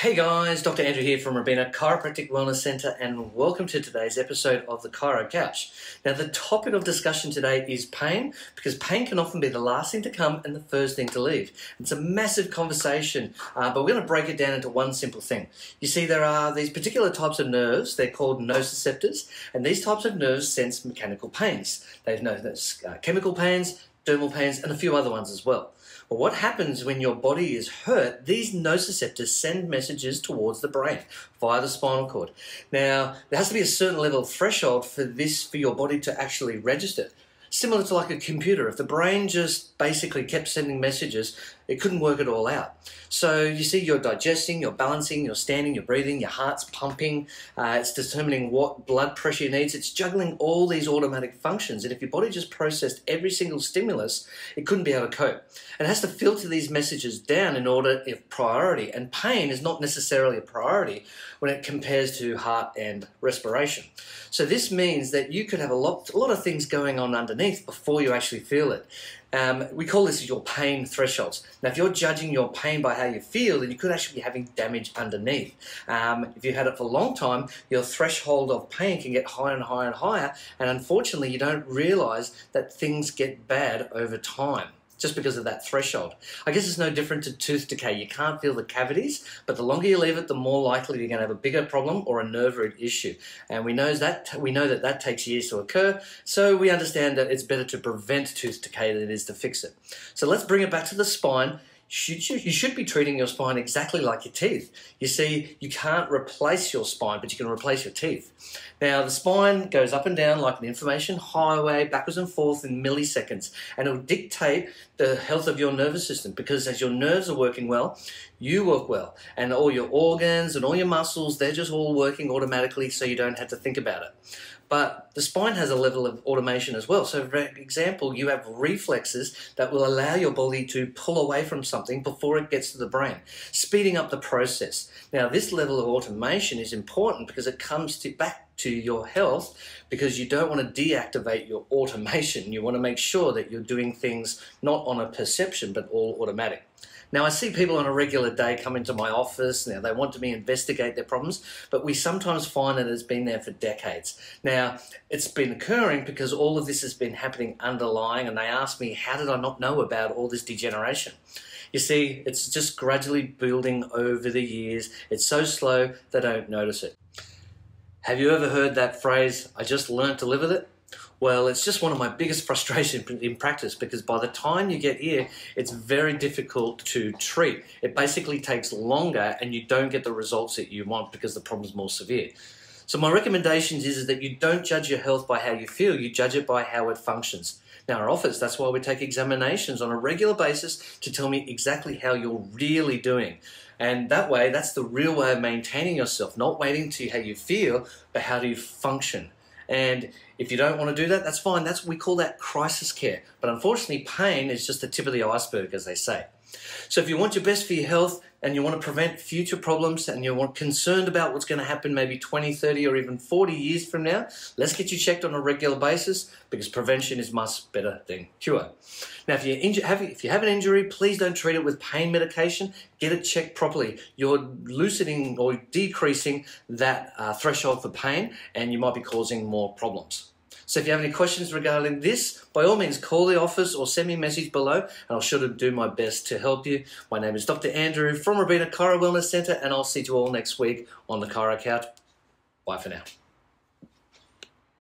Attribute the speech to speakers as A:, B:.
A: Hey guys, Dr. Andrew here from Robina Chiropractic Wellness Centre, and welcome to today's episode of the Chiro Couch. Now, the topic of discussion today is pain, because pain can often be the last thing to come and the first thing to leave. It's a massive conversation, but we're going to break it down into one simple thing. You see, there are these particular types of nerves, they're called nociceptors, and these types of nerves sense mechanical pains. They know chemical pains, dermal pains, and a few other ones as well. Well, what happens when your body is hurt, these nociceptors send messages towards the brain via the spinal cord. Now, there has to be a certain level of threshold for your body to actually register. Similar to like a computer, if the brain just basically kept sending messages, it couldn't work it all out. So you see, you're digesting, you're balancing, you're standing, you're breathing, your heart's pumping, it's determining what blood pressure you need. It's juggling all these automatic functions. And if your body just processed every single stimulus, it couldn't be able to cope. And it has to filter these messages down in order of priority. And pain is not necessarily a priority when it compares to heart and respiration. So this means that you could have a lot of things going on underneath before you actually feel it. We call this your pain thresholds. Now, if you're judging your pain by how you feel, then you could actually be having damage underneath. If you've had it for a long time, your threshold of pain can get higher and higher and higher, and unfortunately, you don't realize that things get bad over time, just because of that threshold. I guess it's no different to tooth decay. You can't feel the cavities, but the longer you leave it, the more likely you're going to have a bigger problem or a nerve root issue. And we know that takes years to occur, so we understand that it's better to prevent tooth decay than it is to fix it. So let's bring it back to the spine. You should be treating your spine exactly like your teeth. You see, you can't replace your spine, but you can replace your teeth. Now, the spine goes up and down like an information highway, backwards and forth in milliseconds, and it'll dictate the health of your nervous system, because as your nerves are working well, you work well, and all your organs and all your muscles, they're just all working automatically, so you don't have to think about it. But the spine has a level of automation as well. So for example, you have reflexes that will allow your body to pull away from something before it gets to the brain, speeding up the process. Now, this level of automation is important because it comes back to your health, because you don't want to deactivate your automation. You want to make sure that you're doing things not on a perception, but all automatic. Now, I see people on a regular day come into my office. Now, they want me to investigate their problems, but we sometimes find that it's been there for decades. Now, it's been occurring because all of this has been happening underlying, and they ask me, how did I not know about all this degeneration? You see, it's just gradually building over the years. It's so slow, they don't notice it. Have you ever heard that phrase, I just learned to live with it? Well, it's just one of my biggest frustrations in practice, because by the time you get here, it's very difficult to treat. It basically takes longer and you don't get the results that you want because the problem's more severe. So my recommendation is that you don't judge your health by how you feel, you judge it by how it functions. Now, our office, that's why we take examinations on a regular basis to tell me exactly how you're really doing. And that way, that's the real way of maintaining yourself, not waiting to how you feel, but how do you function. And if you don't want to do that, that's fine. We call that crisis care. But unfortunately, pain is just the tip of the iceberg, as they say. So if you want your best for your health and you want to prevent future problems and you're concerned about what's going to happen maybe 20, 30 or even 40 years from now, let's get you checked on a regular basis, because prevention is much better than cure. Now, if you have an injury, please don't treat it with pain medication. Get it checked properly. You're loosening or decreasing that threshold for pain, and you might be causing more problems. So if you have any questions regarding this, by all means call the office or send me a message below, and I'll sure to do my best to help you. My name is Dr. Andrew from Robina Chiro Wellness Centre, and I'll see you all next week on the Chiro Couch. Bye for now.